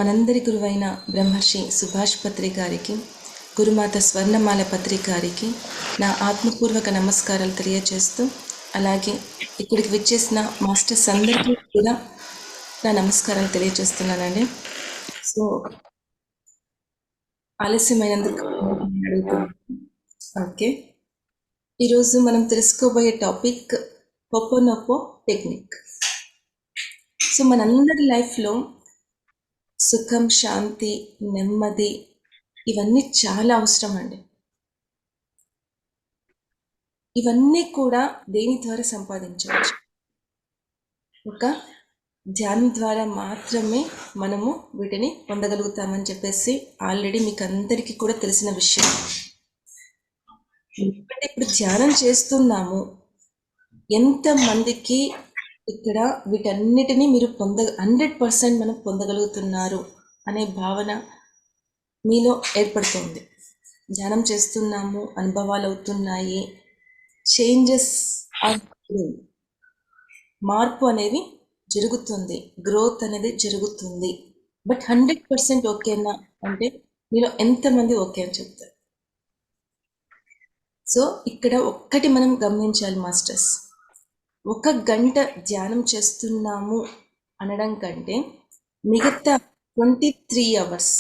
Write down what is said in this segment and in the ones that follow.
మనందరి గురువైన బ్రహ్మర్షి సుభాష్ పత్రి గారికి, గురుమాత స్వర్ణమాల పత్రి గారికి నా ఆత్మపూర్వక నమస్కారాలు తెలియజేస్తూ, అలాగే ఇక్కడికి విచ్చేసిన మాస్టర్స్ అందరికీ కూడా నా నమస్కారాలు తెలియజేస్తున్నానండి. So ఆలస్యమైనందుకు okay. ఈరోజు మనం తెలుసుకోబోయే టాపిక్ హోపోనోపో టెక్నిక్. సో మనందరి లైఫ్లో సుఖం, శాంతి, నెమ్మది ఇవన్నీ చాలా అవసరం అండి. ఇవన్నీ కూడా దేని ద్వారా సంపాదించవచ్చు? ఒక ధ్యానం ద్వారా మాత్రమే మనము వీటిని పొందగలుగుతామని చెప్పేసి ఆల్రెడీ మీకు అందరికీ కూడా తెలిసిన విషయం. ఎందుకంటే ఇప్పుడు ధ్యానం చేస్తున్నాము, ఎంతమందికి ఇక్కడ వీటన్నిటినీ మీరు 100% మనం పొందగలుగుతున్నారు అనే భావన మీలో ఏర్పడుతుంది. ధ్యానం చేస్తున్నాము, అనుభవాలు అవుతున్నాయి, చేంజెస్ మార్పు అనేది జరుగుతుంది, గ్రోత్ అనేది జరుగుతుంది. బట్ 100% ఓకేనా అంటే మీలో ఎంతమంది ఓకే అని చెప్తారు? సో ఇక్కడ ఒక్కటి మనం గమనించాలి మాస్టర్స్, 1 గంట ధ్యానం చేస్తున్నాము అనడం కంటే మిగతా 23 అవర్స్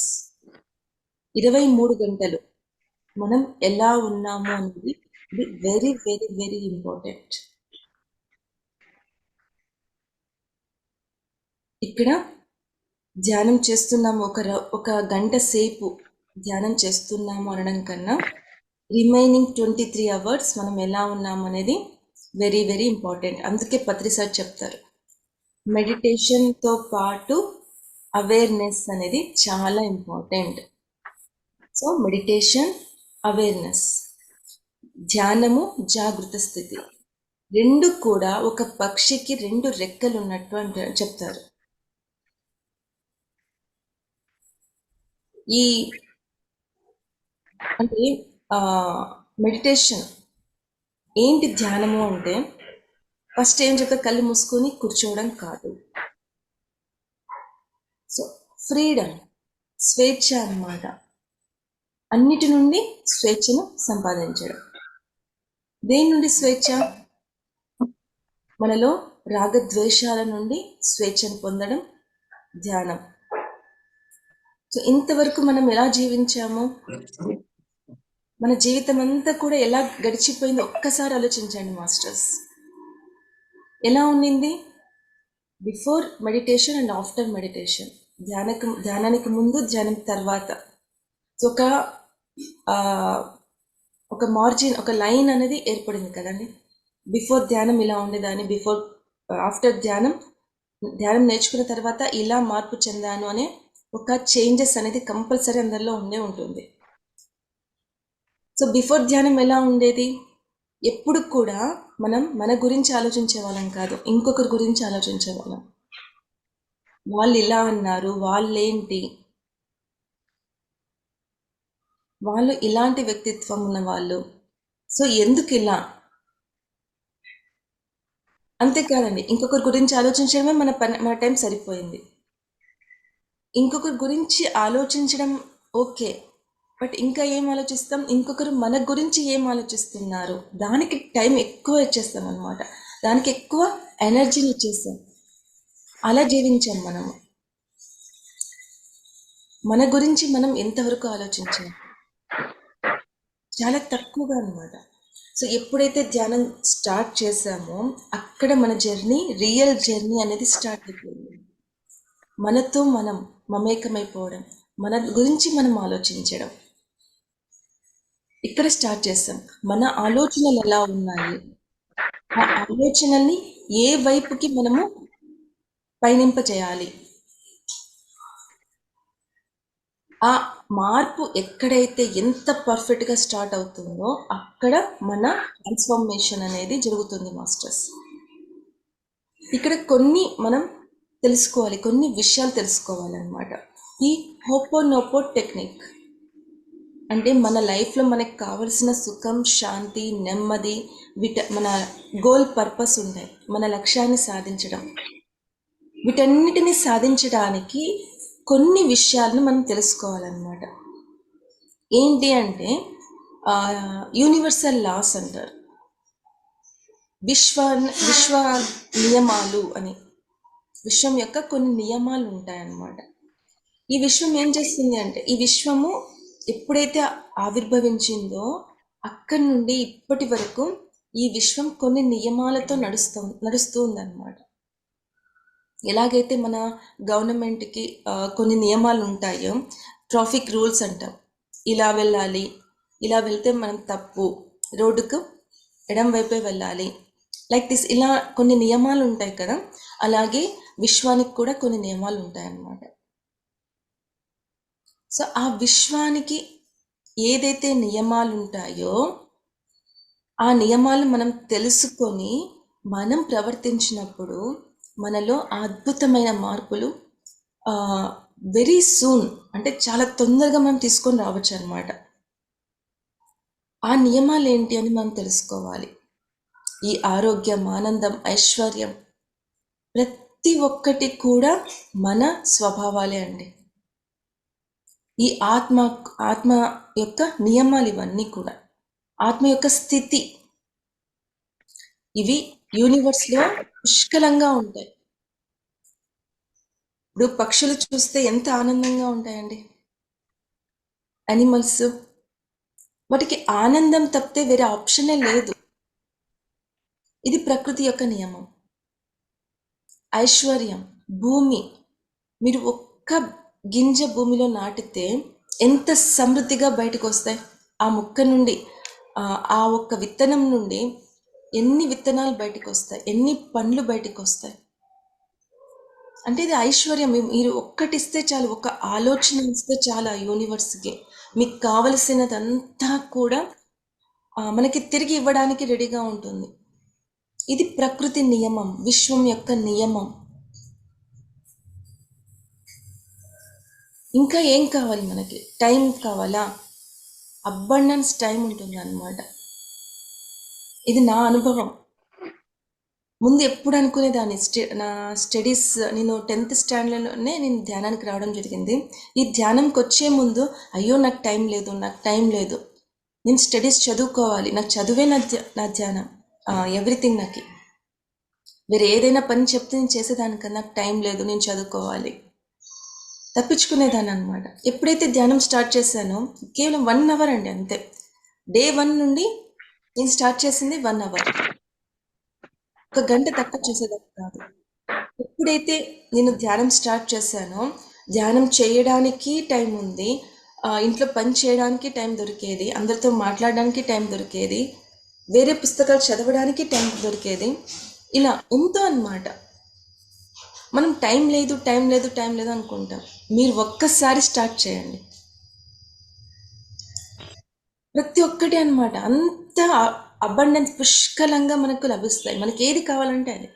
23 గంటలు మనం ఎలా ఉన్నాము అనేది ఇది వెరీ వెరీ వెరీ ఇంపార్టెంట్. ఇక్కడ ధ్యానం చేస్తున్నాము, ఒక గంట సేపు ధ్యానం చేస్తున్నాము అనడం కన్నా రిమైనింగ్ 23 అవర్స్ మనం ఎలా ఉన్నాము అనేది వెరీ వెరీ ఇంపార్టెంట్. అందుకే పత్రి సార్ చెప్తారు, మెడిటేషన్తో పాటు అవేర్నెస్ అనేది చాలా ఇంపార్టెంట్. సో మెడిటేషన్, అవేర్నెస్, ధ్యానము, జాగృత స్థితి రెండు కూడా ఒక పక్షికి 2 రెక్కలు ఉన్నట్టు అంటే చెప్తారు. ఈ అంటే మెడిటేషన్ ఏంటి, ధ్యానము అంటే ఫస్ట్ ఏం చెప్తారు, కళ్ళు మూసుకొని కూర్చోవడం కాదు. సో ఫ్రీడమ్, స్వేచ్ఛ అన్నమాట. అన్నిటి నుండి స్వేచ్ఛను సంపాదించడం. దేని నుండి స్వేచ్ఛ? మనలో రాగద్వేషాల నుండి స్వేచ్ఛను పొందడం ధ్యానం. సో ఇంతవరకు మనం ఎలా జీవించాము, మన జీవితం అంతా కూడా ఎలా గడిచిపోయిందో ఒక్కసారి ఆలోచించండి మాస్టర్స్. ఎలా ఉండింది before meditation and after meditation? ధ్యానానికి ముందు, ధ్యానం తర్వాత. సో ఒక మార్జిన్, ఒక లైన్ అనేది ఏర్పడింది కదండి. బిఫోర్ ధ్యానం ఇలా ఉండేదాన్ని, ఆఫ్టర్ ధ్యానం నేర్చుకున్న తర్వాత ఇలా మార్పు చెందాను అనే ఒక చేంజెస్ అనేది కంపల్సరీ అందరిలో ఉంటుంది. సో బిఫోర్ ధ్యానం ఎలా ఉండేది? ఎప్పుడు కూడా మనం మన గురించి ఆలోచించే వాళ్ళం కాదు, ఇంకొకరి గురించి ఆలోచించే వాళ్ళం. వాళ్ళు ఇలా అన్నారు, వాళ్ళేంటి, వాళ్ళు ఇలాంటి వ్యక్తిత్వం ఉన్న వాళ్ళు, సో ఎందుకు ఇలా, అంతేకాదండి ఇంకొకరి గురించి ఆలోచించడమే మన టైం సరిపోయింది. ఇంకొకరి గురించి ఆలోచించడం ఓకే, బట్ ఇంకా ఏం ఆలోచిస్తాం, ఇంకొకరు మన గురించి ఏం ఆలోచిస్తున్నారు దానికి టైం ఎక్కువ ఇచ్చేస్తాం అనమాట, దానికి ఎక్కువ ఎనర్జీని ఇచ్చేస్తాం. అలా జీవించాం మనము. మన గురించి మనం ఎంతవరకు ఆలోచించాం? చాలా తక్కువగా అనమాట. సో ఎప్పుడైతే ధ్యానం స్టార్ట్ చేసామో అక్కడ మన జర్నీ, రియల్ జర్నీ అనేది స్టార్ట్ అయిపోయింది. మనతో మనం మమేకమైపోవడం, మన గురించి మనం ఆలోచించడం ఇక్కడ స్టార్ట్ చేస్తాం. మన ఆలోచనలు ఎలా ఉన్నాయి, ఆ ఆలోచనల్ని ఏ వైపుకి మనము పయనింప చేయాలి, ఆ మార్పు ఎక్కడైతే ఎంత పర్ఫెక్ట్గా స్టార్ట్ అవుతుందో అక్కడ మన ట్రాన్స్ఫర్మేషన్ అనేది జరుగుతుంది మాస్టర్స్. ఇక్కడ కొన్ని మనం తెలుసుకోవాలి, కొన్ని విషయాలు తెలుసుకోవాలన్నమాట. ఈ హోపోనోపో టెక్నిక్ అంటే మన లైఫ్లో మనకు కావలసిన సుఖం, శాంతి, నెమ్మది, మన గోల్, పర్పస్ ఉంటాయి, మన లక్ష్యాన్ని సాధించడం. వీటన్నిటిని సాధించడానికి కొన్ని విషయాలను మనం తెలుసుకోవాలన్నమాట. ఏంటి అంటే యూనివర్సల్ లాస్ అంటారు, విశ్వ విశ్వ నియమాలు అని. విశ్వం యొక్క కొన్ని నియమాలు ఉంటాయన్నమాట. ఈ విశ్వం ఏం చేస్తుంది అంటే, ఈ విశ్వము ఎప్పుడైతే ఆవిర్భవించిందో అక్కడి నుండి ఇప్పటి వరకు ఈ విశ్వం కొన్ని నియమాలతో నడుస్తూ ఉందన్నమాట. ఎలాగైతే మన గవర్నమెంట్కి కొన్ని నియమాలు ఉంటాయో, ట్రాఫిక్ రూల్స్ అంటాం, ఇలా వెళ్ళాలి, ఇలా వెళ్తే మనం తప్పు, రోడ్డుకు ఎడం వైపే వెళ్ళాలి, లైక్ దిస్, ఇలా కొన్ని నియమాలు ఉంటాయి కదా. అలాగే విశ్వానికి కూడా కొన్ని నియమాలు ఉంటాయన్నమాట. సో ఆ విశ్వానికి ఏదైతే నియమాలు ఉంటాయో ఆ నియమాలు మనం తెలుసుకొని మనం ప్రవర్తించినప్పుడు మనలో అద్భుతమైన మార్పులు వెరీ సూన్, అంటే చాలా తొందరగా మనం తీసుకొని రావచ్చు అనమాట. ఆ నియమాలు ఏంటి అని మనం తెలుసుకోవాలి. ఈ ఆరోగ్యం, ఆనందం, ఐశ్వర్యం ప్రతి ఒక్కటి కూడా మన స్వభావాలే అండి. ఈ ఆత్మ యొక్క నియమాలు ఇవన్నీ కూడా, ఆత్మ యొక్క స్థితి, ఇవి యూనివర్స్లో పుష్కలంగా ఉంటాయి. ఇప్పుడు పక్షులు చూస్తే ఎంత ఆనందంగా ఉంటాయండి. అనిమల్స్, వాటికి ఆనందం తప్పితే వేరే ఆప్షనే లేదు. ఇది ప్రకృతి యొక్క నియమం. ఐశ్వర్యం, భూమి, మీరు ఒక్క గింజ భూమిలో నాటితే ఎంత సమృద్ధిగా బయటకు వస్తాయి. ఆ మొక్క నుండి, ఆ ఒక్క విత్తనం నుండి ఎన్ని విత్తనాలు బయటకు వస్తాయి, ఎన్ని పండ్లు బయటకు వస్తాయి. అంటే ఇది ఐశ్వర్యం. మీరు ఒక్కటిస్తే చాలు, ఒక ఆలోచన ఇస్తే చాలు ఆ యూనివర్స్కి, మీకు కావలసినదంతా కూడా మనకి తిరిగి ఇవ్వడానికి రెడీగా ఉంటుంది. ఇది ప్రకృతి నియమం, విశ్వం యొక్క నియమం. ఇంకా ఏం కావాలి మనకి? టైం కావాలా? అబండెన్స్ టైం ఉంటుంది అన్నమాట. ఇది నా అనుభవం. ముందు ఎప్పుడు అనుకునేదాన్ని, నా స్టడీస్, నేను 10th స్టాండర్డ్లోనే నేను ధ్యానానికి రావడం జరిగింది. ఈ ధ్యానంకి వచ్చే ముందు అయ్యో నాకు టైం లేదు, నాకు టైం లేదు, నేను స్టడీస్ చదువుకోవాలి, నాకు చదువే నా ధ్యానం, ఎవ్రీథింగ్. నాకు వేరే ఏదైనా పని చెప్తే నేను చేసేదానికన్నా నాకు టైం లేదు, నేను చదువుకోవాలి, తప్పించుకునేదాన్ని అనమాట. ఎప్పుడైతే ధ్యానం స్టార్ట్ చేశానో కేవలం 1 అవర్ అండి, అంతే. డే 1 నుండి నేను స్టార్ట్ చేసింది 1 అవర్, 1 గంట తక్కువ చేసేదాన్ని కాదు. ఎప్పుడైతే నేను ధ్యానం స్టార్ట్ చేశానో, ధ్యానం చేయడానికి టైం ఉంది, ఇంట్లో పని చేయడానికి టైం దొరికేది, అందరితో మాట్లాడడానికి టైం దొరికేది, వేరే పుస్తకాలు చదవడానికి టైం దొరికేది, ఇలా ఎంతో అన్నమాట. మనం టైం లేదు టైం లేదు టైం లేదు అనుకుంటాం. మీరు ఒక్కసారి స్టార్ట్ చేయండి, ప్రతి ఒక్కటి అనమాట అంత అబండెన్స్ పుష్కలంగా మనకు లభిస్తాయి. మనకి ఏది కావాలంటే అది,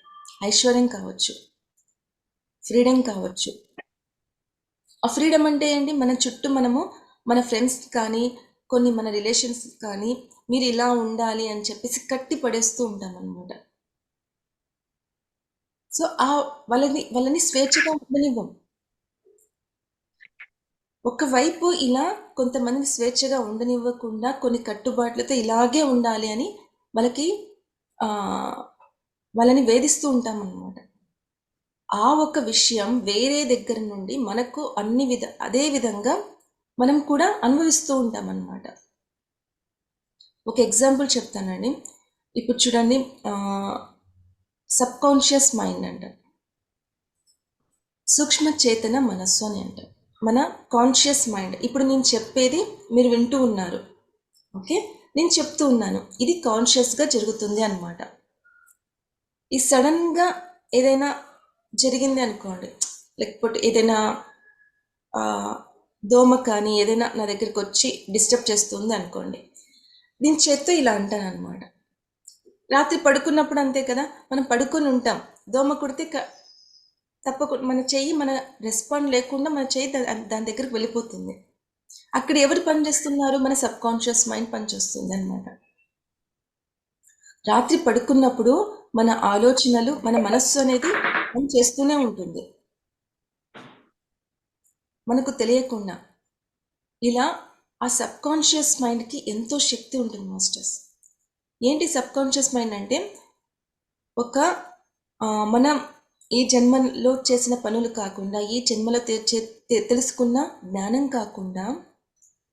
ఐశ్వర్యం కావచ్చు, ఫ్రీడమ్ కావచ్చు. ఆ ఫ్రీడమ్ అంటే ఏంటి? మన చుట్టూ మనము మన ఫ్రెండ్స్ కానీ కొన్ని మన రిలేషన్స్ కానీ మీరు ఇలా ఉండాలి అని చెప్పేసి కట్టి పడేస్తూ ఉంటాం అనమాట. సో వాళ్ళని స్వేచ్ఛగా ఉండనివ్వం. ఒకవైపు ఇలా కొంతమంది స్వేచ్ఛగా ఉండనివ్వకుండా కొన్ని కట్టుబాట్లతో ఇలాగే ఉండాలి అని వాళ్ళకి వాళ్ళని వేధిస్తూ ఉంటాం అన్నమాట. ఆ ఒక విషయం వేరే దగ్గర నుండి మనకు అదే విధంగా మనం కూడా అనుభవిస్తూ ఉంటాం అన్నమాట. ఒక ఎగ్జాంపుల్ చెప్తానండి. ఇప్పుడు చూడండి, సబ్ కాన్షియస్ మైండ్ అంటారు, సూక్ష్మ చేతన మనస్సు అని అంటారు. మన కాన్షియస్ మైండ్, ఇప్పుడు నేను చెప్పేది మీరు వింటూ ఉన్నారు, ఓకే, నేను చెప్తూ ఉన్నాను, ఇది కాన్షియస్గా జరుగుతుంది అనమాట. ఈ సడన్గా ఏదైనా జరిగింది అనుకోండి, లేకపోతే ఏదైనా దోమ కానీ ఏదైనా నా దగ్గరికి వచ్చి డిస్టర్బ్ చేస్తుంది అనుకోండి, నేను చేత్తో ఇలా అంటాను అనమాట. రాత్రి పడుకున్నప్పుడు అంతే కదా, మనం పడుకొని ఉంటాం, దోమ కుడితే తప్పకుండా మన చెయ్యి, మన రెస్పాండ్ లేకుండా మన చెయ్యి దాని దగ్గరికి వెళ్ళిపోతుంది. అక్కడ ఎవరు పనిచేస్తున్నారు? మన సబ్ కాన్షియస్ మైండ్ పనిచేస్తుంది అనమాట. రాత్రి పడుకున్నప్పుడు మన ఆలోచనలు, మన మనస్సు అనేది పని చేస్తూనే ఉంటుంది. మనకు తెలియకుండా ఇలా ఆ సబ్ కాన్షియస్ మైండ్కి ఎంతో శక్తి ఉంటుంది మాస్టర్స్. ఏంటి సబ్ కాన్షియస్ మైండ్ అంటే ఒక మనం ఈ జన్మలో చేసిన పనులు కాకుండా, ఈ జన్మలో తెలుసుకున్న జ్ఞానం కాకుండా,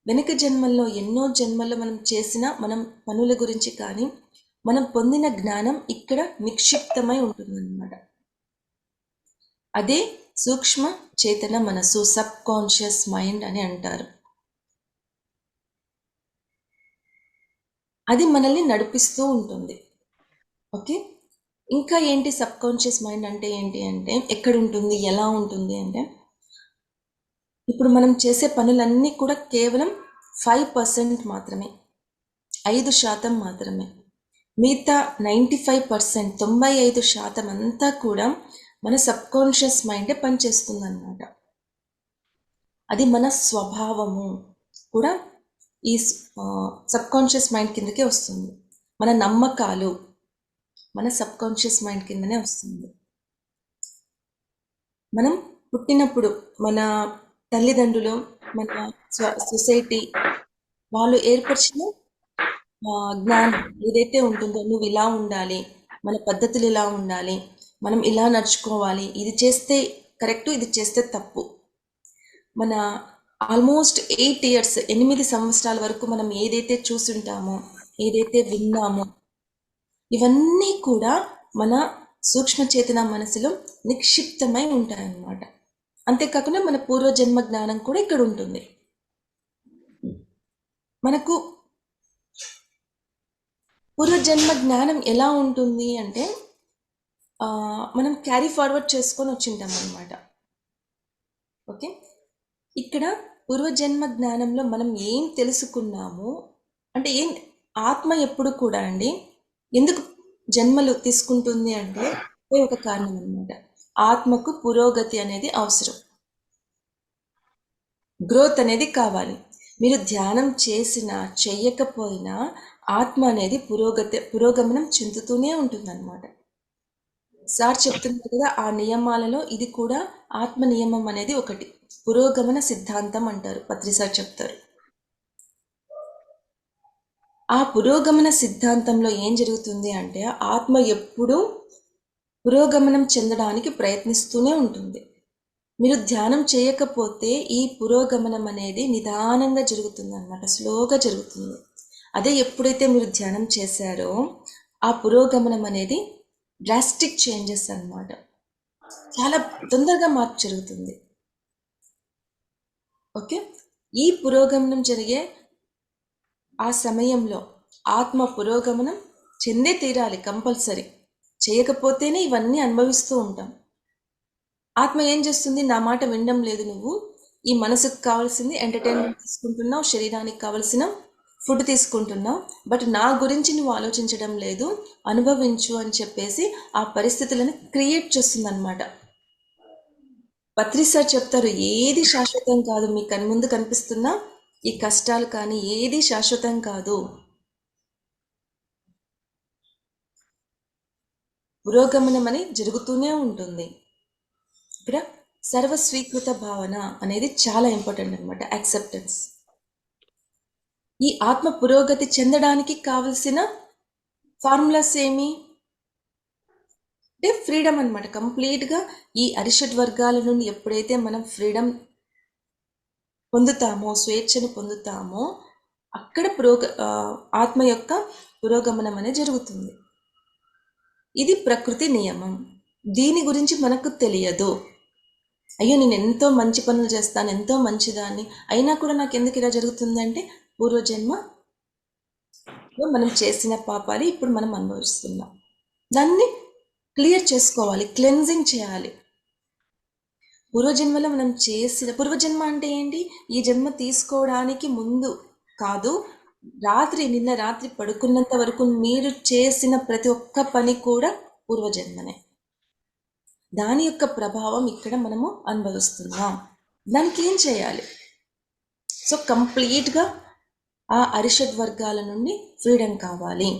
వెనక జన్మల్లో ఎన్నో జన్మల్లో మనం చేసిన మనం పనుల గురించి కానీ, మనం పొందిన జ్ఞానం ఇక్కడ నిక్షిప్తమై ఉంటుందన్నమాట. అదే సూక్ష్మ చేతన మనసు, సబ్ కాన్షియస్ మైండ్ అని అంటారు. అది మనల్ని నడిపిస్తూ ఉంటుంది. ఓకే, ఇంకా ఏంటి సబ్ కాన్షియస్ మైండ్ అంటే ఏంటి అంటే ఎక్కడ ఉంటుంది, ఎలా ఉంటుంది అంటే ఇప్పుడు మనం చేసే పనులన్నీ కూడా కేవలం 5% మాత్రమే, 5% మాత్రమే. మిగతా 95%, 95% అంతా కూడా మన సబ్ కాన్షియస్ మైండే పనిచేస్తుంది అన్నమాట. అది మన స్వభావము కూడా ఈ సబ్ కాన్షియస్ మైండ్ కిందకే వస్తుంది. మన నమ్మకాలు మన సబ్ కాన్షియస్ మైండ్ కిందనే వస్తుంది. మనం పుట్టినప్పుడు మన తల్లిదండ్రులు, మన సొసైటీ వాళ్ళు ఏర్పరిచిన జ్ఞానం ఏదైతే ఉంటుందో, నువ్వు ఇలా ఉండాలి, మన పద్ధతులు ఇలా ఉండాలి, మనం ఇలా నడుచుకోవాలి, ఇది చేస్తే కరెక్టు, ఇది చేస్తే తప్పు. మన ఆల్మోస్ట్ 8 years, 8 సంవత్సరాల వరకు మనం ఏదైతే చూసుంటామో, ఏదైతే విన్నామో, ఇవన్నీ కూడా మన సూక్ష్మ చేతన మనసులో నిక్షిప్తమై ఉంటాయన్నమాట. అంతేకాకుండా మన పూర్వజన్మ జ్ఞానం కూడా ఇక్కడ ఉంటుంది. మనకు పూర్వజన్మ జ్ఞానం ఎలా ఉంటుంది అంటే మనం క్యారీ ఫార్వర్డ్ చేసుకొని వచ్చింటాం అన్నమాట. ఓకే, ఇక్కడ పూర్వజన్మ జ్ఞానంలో మనం ఏం తెలుసుకున్నాము అంటే ఆత్మ ఎప్పుడు కూడా అండి ఎందుకు జన్మలు తీసుకుంటుంది అంటే ఒక కారణం అన్నమాట. ఆత్మకు పురోగతి అనేది అవసరం, గ్రోత్ అనేది కావాలి. మీరు ధ్యానం చేసినా చెయ్యకపోయినా ఆత్మ అనేది పురోగమనం చెందుతూనే ఉంటుందన్నమాట. సార్ చెప్తున్నారు కదా, ఆ నియమాలలో ఇది కూడా ఆత్మ నియమం అనేది ఒకటి, పురోగమన సిద్ధాంతం అంటారు, పత్రి సార్ చెప్తారు. ఆ పురోగమన సిద్ధాంతంలో ఏం జరుగుతుంది అంటే ఆత్మ ఎప్పుడూ పురోగమనం చెందడానికి ప్రయత్నిస్తూనే ఉంటుంది. మీరు ధ్యానం చేయకపోతే ఈ పురోగమనం అనేది నిదానంగా జరుగుతుంది అన్నమాట, స్లోగా జరుగుతుంది. అదే ఎప్పుడైతే మీరు ధ్యానం చేశారో ఆ పురోగమనం అనేది డ్రాస్టిక్ చేంజెస్ అన్నమాట, చాలా తొందరగా మార్పు జరుగుతుంది. ఓకే, ఈ పురోగమనం జరిగే ఆ సమయంలో ఆత్మ పురోగమనం చెందే తీరాలి కంపల్సరీ, చేయకపోతేనే ఇవన్నీ అనుభవిస్తూ ఉంటాం. ఆత్మ ఏం చేస్తుంది, నా మాట వినడం లేదు, నువ్వు ఈ మనసుకు కావాల్సింది ఎంటర్టైన్మెంట్ తీసుకుంటున్నావు, శరీరానికి కావాల్సిన ఫుడ్ తీసుకుంటున్నావు, బట్ నా గురించి నువ్వు ఆలోచించడం లేదు, అనుభవించు అని చెప్పేసి ఆ పరిస్థితులను క్రియేట్ చేస్తుంది అన్నమాట. పత్రి సార్ చెప్తారు, ఏది శాశ్వతం కాదు, మీ ముందు కనిపిస్తున్న ఈ కష్టాలు కానీ ఏది శాశ్వతం కాదు, పురోగమనం అని జరుగుతూనే ఉంటుంది. ఇక్కడ సర్వస్వీకృత భావన అనేది చాలా ఇంపార్టెంట్ అనమాట, యాక్సెప్టెన్స్. ఈ ఆత్మ పురోగతి చెందడానికి కావలసిన ఫార్ములాస్ ఏమి అంటే ఫ్రీడమ్ అనమాట. కంప్లీట్గా ఈ అరిషడ్ వర్గాల నుండి ఎప్పుడైతే మనం ఫ్రీడమ్ పొందుతామో, స్వేచ్ఛను పొందుతామో, అక్కడ ఆత్మ యొక్క పురోగమనం అనేది జరుగుతుంది. ఇది ప్రకృతి నియమం. దీని గురించి మనకు తెలియదు. అయ్యో నేను ఎంతో మంచి పనులు చేస్తాను, ఎంతో మంచిదాన్ని, అయినా కూడా నాకు ఎందుకు ఇలా జరుగుతుంది అంటే పూర్వజన్మ మనం చేసిన పాపాలు ఇప్పుడు మనం అనుభవిస్తున్నాం. దాన్ని క్లియర్ చేసుకోవాలి, క్లెన్జింగ్ చేయాలి. పూర్వజన్మలో మనం చేసిన, పూర్వజన్మ అంటే ఏంటి, ఈ జన్మ తీసుకోవడానికి ముందు కాదు, నిన్న రాత్రి పడుకున్నంత వరకు మీరు చేసిన ప్రతి ఒక్క పని కూడా పూర్వజన్మనే. దాని యొక్క ప్రభావం ఇక్కడ మనము అనుభవిస్తున్నాం. దానికి ఏం చేయాలి? సో కంప్లీట్గా ఆ అరిషడ్ వర్గాల నుండి ఫ్రీడమ్ కావాలి.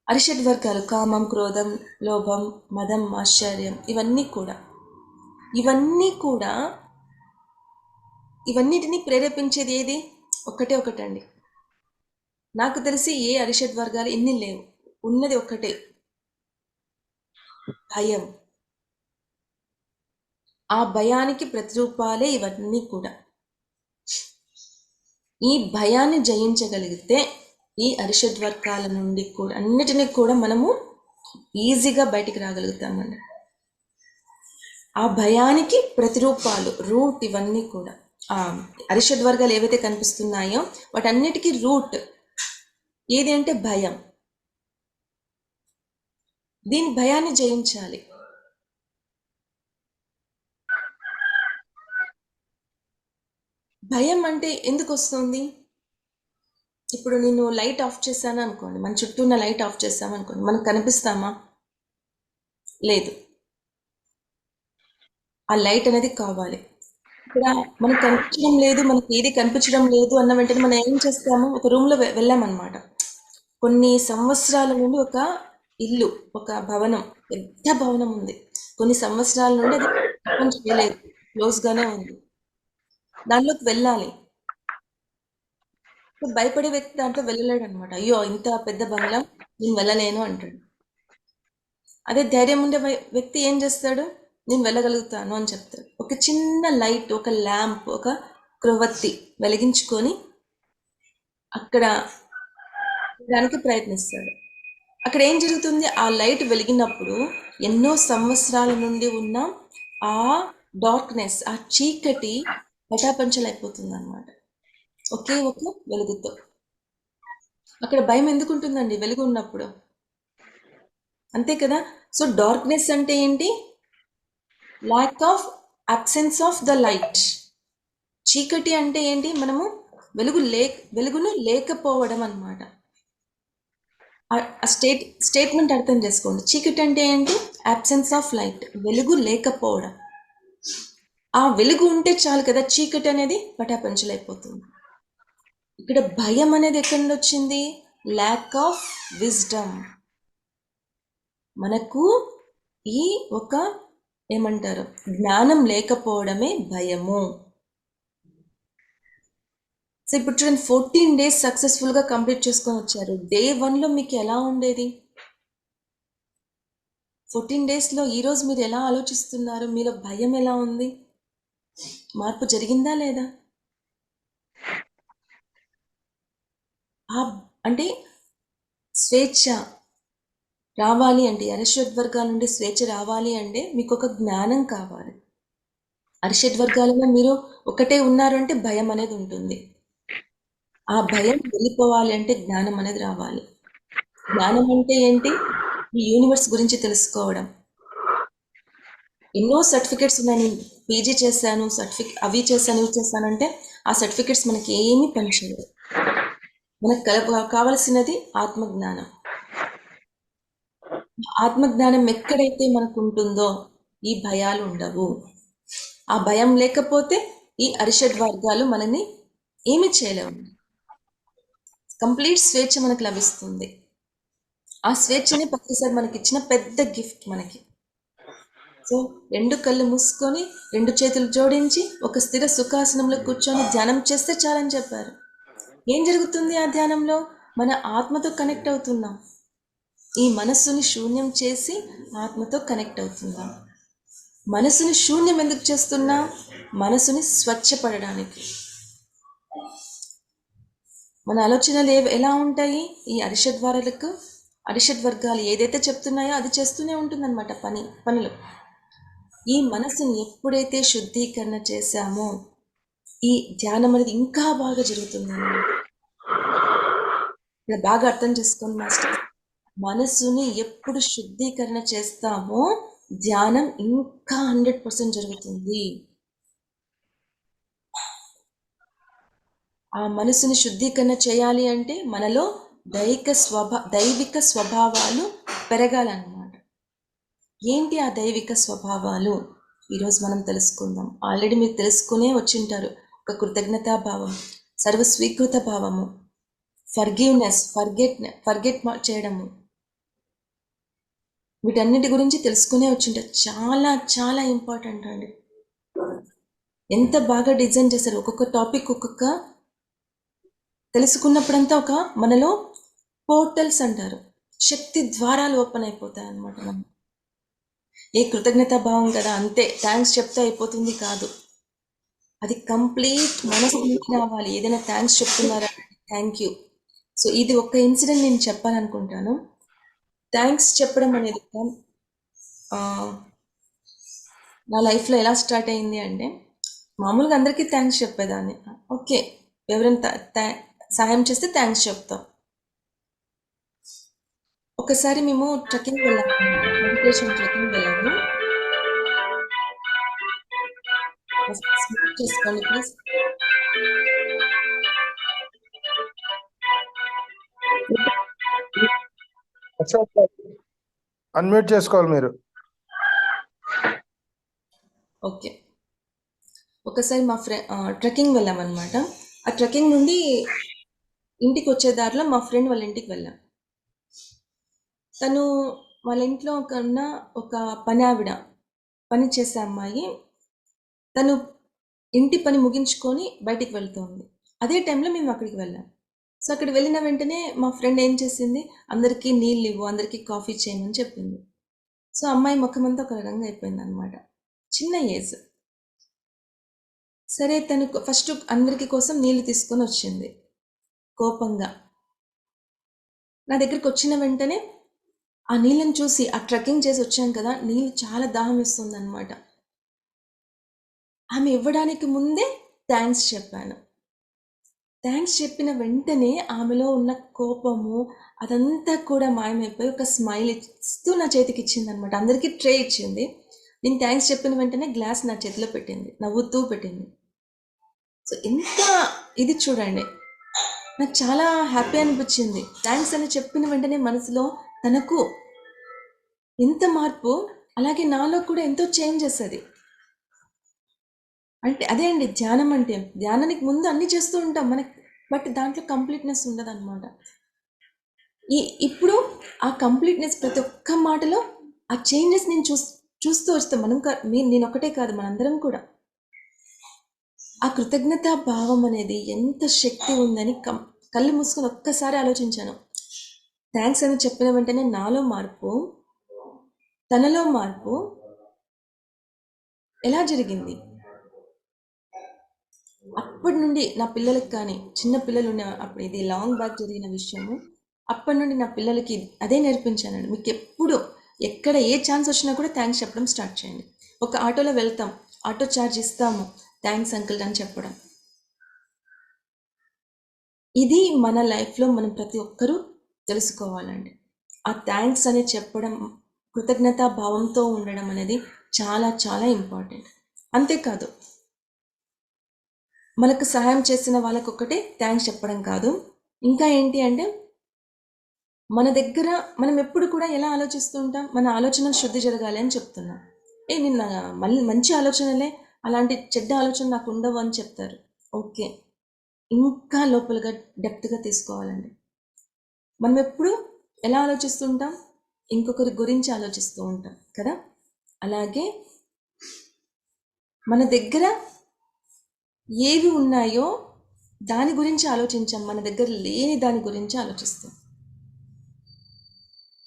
అరిషడ్ వర్గాలు కామం, క్రోధం, లోభం, మదం, ఆశ్చర్యం, ఇవన్నీ కూడా ఇవన్నిటిని ప్రేరేపించేది ఏది? ఒక్కటే ఒకటండి. నాకు తెలిసి ఏ అరిషడ్ వర్గాలు ఇన్ని లేవు. ఉన్నది ఒక్కటే, భయం. ఆ భయానికి ప్రతిరూపాలే ఇవన్నీ కూడా. ఈ భయాన్ని జయించగలిగితే ఈ అరిషడ్ వర్గాల నుండి కూడా అన్నిటినీ కూడా మనము ఈజీగా బయటికి రాగలుగుతామండి. ఆ భయానికి ప్రతిరూపాలు, రూట్ ఇవన్నీ కూడా. ఆ అరిషడ్ వర్గాలు ఏవైతే కనిపిస్తున్నాయో వాటన్నిటికీ రూట్ ఏది అంటే భయం. దీని భయాన్ని జయించాలి. భయం అంటే ఎందుకు వస్తుంది? ఇప్పుడు నేను లైట్ ఆఫ్ చేశాను అనుకోండి, మన చుట్టూ ఉన్న లైట్ ఆఫ్ చేస్తాము అనుకోండి, మనకు కనిపిస్తామా? లేదు. ఆ లైట్ అనేది కావాలి. ఇక్కడ మనకు కనిపించడం లేదు, మనకి ఏది కనిపించడం లేదు అన్న వెంటనే మనం ఏం చేస్తాము? ఒక రూమ్లో వెళ్ళామన్నమాట. కొన్ని సంవత్సరాల నుండి ఒక ఇల్లు, ఒక భవనం, పెద్ద భవనం ఉంది. కొన్ని సంవత్సరాల నుండి అది ఓపెన్ చేయలేదు, క్లోజ్గానే ఉంది. దానిలోకి వెళ్ళాలి. భయపడే వ్యక్తి దాంట్లో వెళ్ళలేడు అనమాట. అయ్యో ఇంత పెద్ద బంగ్లా, నేను వెళ్ళలేను అంటాడు. అదే ధైర్యం ఉండే వ్యక్తి ఏం చేస్తాడు? నేను వెళ్ళగలుగుతాను అని చెప్తాడు. ఒక చిన్న లైట్, ఒక ల్యాంప్, ఒక క్రొవ్వొత్తి వెలిగించుకొని అక్కడ దానికి ప్రయత్నిస్తాడు. అక్కడ ఏం జరుగుతుంది? ఆ లైట్ వెలిగినప్పుడు ఎన్నో సంవత్సరాల నుండి ఉన్న ఆ డార్క్నెస్, ఆ చీకటి పటాపంచలైపోతుంది అనమాట, ఒకే ఒక వెలుగుతో. అక్కడ భయం ఎందుకు ఉంటుందండి వెలుగు ఉన్నప్పుడు? అంతే కదా. సో డార్క్నెస్ అంటే ఏంటి? Lack of, absence of the light. చీకటి అంటే ఏంటి? మనము వెలుగును లేకపోవడం అన్నమాట. ఆ స్టేట్మెంట్ అర్థం చేసుకోండి. చీకటి అంటే ఏంటి? అబ్సెన్స్ ఆఫ్ లైట్, వెలుగు లేకపోవడం. ఆ వెలుగు ఉంటే చాలు కదా చీకటి అనేది పటాపంచలైపోతుంది. ఇక్కడ భయం అనేది ఎక్కడి నుండి వచ్చింది? Lack of wisdom. మనకు ఈ ఒక ఏమంటారు, జ్ఞానం లేకపోవడమే భయము. సో ఇప్పుడు చూడండి, 14 days సక్సెస్ఫుల్గా కంప్లీట్ చేసుకొని వచ్చారు. డే 1లో మీకు ఎలా ఉండేది? 14 daysలో ఈరోజు మీరు ఎలా ఆలోచిస్తున్నారు? మీలో భయం ఎలా ఉంది? మార్పు జరిగిందా లేదా? అంటే స్వేచ్ఛ రావాలి అంటే, అరిషడ్ వర్గాల నుండి స్వేచ్ఛ రావాలి అంటే మీకు ఒక జ్ఞానం కావాలి. అరిషడ్ వర్గాలలో మీరు ఒకటే ఉన్నారు అంటే భయం అనేది ఉంటుంది. ఆ భయం వెళ్ళిపోవాలి అంటే జ్ఞానం అనేది రావాలి. జ్ఞానం అంటే ఏంటి? ఈ యూనివర్స్ గురించి తెలుసుకోవడం. ఎన్నో సర్టిఫికేట్స్ ఉన్నాయి, నేను పీజీ చేశాను, అవి చేశాను, ఇవి చేశాను అంటే ఆ సర్టిఫికేట్స్ మనకి ఏమీ పనిచేయదు. మనకు కావలసినది ఆత్మజ్ఞానం. ఆత్మజ్ఞానం ఎక్కడైతే మనకు ఉంటుందో ఈ భయాలు ఉండవు. ఆ భయం లేకపోతే ఈ అరిషడ్ వర్గాలు మనని ఏమి చేయలేవు. కంప్లీట్ స్వేచ్ఛ మనకు లభిస్తుంది. ఆ స్వేచ్ఛని ప్రతిసారి మనకి ఇచ్చిన పెద్ద గిఫ్ట్ మనకి. సో 2 కళ్ళు మూసుకొని 2 చేతులు జోడించి ఒక స్థిర సుఖాసనంలో కూర్చొని ధ్యానం చేస్తే చాలని చెప్పారు. ఏం జరుగుతుంది ఆ ధ్యానంలో? మన ఆత్మతో కనెక్ట్ అవుతున్నాం. ఈ మనస్సుని శూన్యం చేసి ఆత్మతో కనెక్ట్ అవుతుందాం. మనసుని శూన్యం ఎందుకు చేస్తున్నా? మనసుని స్వచ్ఛపడడానికి. మన ఆలోచనలు ఎలా ఉంటాయి? ఈ అరిషడ్ వర్గాలు ఏదైతే చెప్తున్నాయో అది చేస్తూనే ఉంటుందన్నమాట పనులు. ఈ మనసుని ఎప్పుడైతే శుద్ధీకరణ చేశామో ఈ ధ్యానం అనేది ఇంకా బాగా జరుగుతుందన్నమాట. ఇలా బాగా అర్థం చేసుకోండి మాస్టర్. మనసుని ఎప్పుడు శుద్ధీకరణ చేస్తామో ధ్యానం ఇంకా 100% జరుగుతుంది. ఆ మనసుని శుద్ధీకరణ చేయాలి అంటే మనలో దైవిక స్వభావాలు పెరగాలన్నమాట. ఏంటి ఆ దైవిక స్వభావాలు? ఈరోజు మనం తెలుసుకుందాం. ఆల్రెడీ మీరు తెలుసుకునే వచ్చింటారు. ఒక కృతజ్ఞతాభావం, సర్వస్వీకృత భావము, ఫర్గివ్నెస్, ఫర్గెట్ చేయడము, వీటన్నిటి గురించి తెలుసుకునే వచ్చింటారు. చాలా చాలా ఇంపార్టెంట్ అండి. ఎంత బాగా డిజైన్ చేశారు. ఒక్కొక్క టాపిక్ తెలుసుకున్నప్పుడంతా ఒక మనలో పోర్టల్స్ అంటారు, శక్తి ద్వారాలు ఓపెన్ అయిపోతాయి అన్నమాట. ఏ కృతజ్ఞతా భావం కదా, అంతే థ్యాంక్స్ చెప్తే అయిపోతుంది కాదు. అది కంప్లీట్ మనసు నుంచి రావాలి. ఏదైనా థ్యాంక్స్ చెప్తున్నారా, థ్యాంక్ యూ. సో ఇది ఒక ఇన్సిడెంట్ నేను చెప్పాలనుకుంటాను. థ్యాంక్స్ చెప్పడం అనేది ఆ, నా లైఫ్లో ఎలా స్టార్ట్ అయింది అంటే, మామూలుగా అందరికీ థ్యాంక్స్ చెప్పేదాన్ని. ఓకే, ఎవరైనా సహాయం చేస్తే థ్యాంక్స్ చెప్తాం. ఒకసారి మేము ట్రెక్కింగ్ వెళ్ళాము, మెడిటేషన్ ట్రెక్కింగ్ వెళ్ళాము. స్మార్ట్ చేసుకోండి ప్లీజ్. అన్మ్యూట్ చేసుకోవాలి మీరు. ఓకే, ఒకసారి మా ఫ్రెండ్ ట్రెక్కింగ్ వెళ్ళామన్నమాట. ఆ ట్రెక్కింగ్ నుండి ఇంటికి వచ్చే దారిలో మా ఫ్రెండ్ వాళ్ళ ఇంటికి వెళ్ళాం. తను వాళ్ళ ఇంట్లో ఒక పని ఆవిడ, పని చేసే అమ్మాయి, తను ఇంటి పని ముగించుకొని బయటికి వెళ్తోంది. అదే టైంలో మేము అక్కడికి వెళ్ళాం. సో అక్కడ వెళ్ళిన వెంటనే మా ఫ్రెండ్ ఏం చేసింది, అందరికీ నీళ్ళు ఇవ్వు, అందరికీ కాఫీ చేయమని చెప్పింది. సో అమ్మాయి ముఖమంతా ఒక రకంగా అయిపోయింది అనమాట, చిన్న ఏజ్. సరే, తను ఫస్ట్ అందరికీ కోసం నీళ్లు తీసుకొని వచ్చింది కోపంగా. నా దగ్గరికి వచ్చిన వెంటనే ఆ నీళ్ళని చూసి, ఆ ట్రెక్కింగ్ చేసి వచ్చాం కదా, నీళ్ళు చాలా దాహం ఇస్తుంది అనమాట. ఆమె ఇవ్వడానికి ముందే థ్యాంక్స్ చెప్పాను. థ్యాంక్స్ చెప్పిన వెంటనే ఆమెలో ఉన్న కోపము అదంతా కూడా మాయమైపోయి ఒక స్మైల్ ఇస్తూ నా చేతికి ఇచ్చింది అనమాట. అందరికీ ట్రే ఇచ్చింది. నేను థ్యాంక్స్ చెప్పిన వెంటనే గ్లాస్ నా చేతిలో పెట్టింది, నవ్వుతూ పెట్టింది. సో ఎంత ఇది చూడండి, నాకు చాలా హ్యాపీ అనిపించింది. థ్యాంక్స్ అని చెప్పిన వెంటనే మనసులో తనకు ఎంత మార్పు, అలాగే నాలో కూడా ఎంతో చేంజ్ చేస్తుంది. అంటే అదే అండి ధ్యానం అంటే. ధ్యానానికి ముందు అన్నీ చేస్తూ ఉంటాం మనకి, బట్ దాంట్లో కంప్లీట్నెస్ ఉండదు అనమాట. ఇప్పుడు ఆ కంప్లీట్నెస్ ప్రతి ఒక్క మాటలో ఆ చేంజెస్ నేను చూస్తూ వస్తాం. నేను ఒకటే కాదు, మనందరం కూడా. ఆ కృతజ్ఞతా భావం అనేది ఎంత శక్తి ఉందని కళ్ళు మూసుకొని ఒక్కసారి ఆలోచించాను. థ్యాంక్స్ అని చెప్పిన వెంటనే నాలో మార్పు, తనలో మార్పు ఎలా జరిగింది. అప్పటి నుండి నా పిల్లలకి కానీ, చిన్న పిల్లలు ఉన్న అప్పుడు, ఇది లాంగ్ బ్యాక్ జరిగిన విషయము, అప్పటి నుండి నా పిల్లలకి అదే నేర్పించానండి. మీకు ఎప్పుడు ఎక్కడ ఏ ఛాన్స్ వచ్చినా కూడా థ్యాంక్స్ చెప్పడం స్టార్ట్ చేయండి. ఒక ఆటోలో వెళ్తాం, ఆటో ఛార్జ్ ఇస్తాము, థ్యాంక్స్ అంకుల్ అని చెప్పడం. ఇది మన లైఫ్లో మనం ప్రతి ఒక్కరూ తెలుసుకోవాలండి. ఆ థ్యాంక్స్ అని చెప్పడం, కృతజ్ఞతా భావంతో ఉండడం అనేది చాలా చాలా ఇంపార్టెంట్. అంతేకాదు, మనకు సహాయం చేసిన వాళ్ళకొక్కటే థ్యాంక్స్ చెప్పడం కాదు, ఇంకా ఏంటి అంటే, మన దగ్గర మనం ఎప్పుడు కూడా ఎలా ఆలోచిస్తూ ఉంటాం, మన ఆలోచన శుద్ధి జరగాలి అని చెప్తున్నాం. నిన్న మళ్ళీ మంచి ఆలోచనలే, అలాంటి చెడ్డ ఆలోచన నాకు ఉండవు అని చెప్తారు. ఓకే, ఇంకా లోపలగా డెప్త్గా తీసుకోవాలండి. మనం ఎప్పుడు ఎలా ఆలోచిస్తూ ఉంటాం, ఇంకొకరి గురించి ఆలోచిస్తూ ఉంటాం కదా. అలాగే మన దగ్గర ఏవి ఉన్నాయో దాని గురించి ఆలోచించాం, మన దగ్గర లేని దాని గురించి ఆలోచిస్తాం.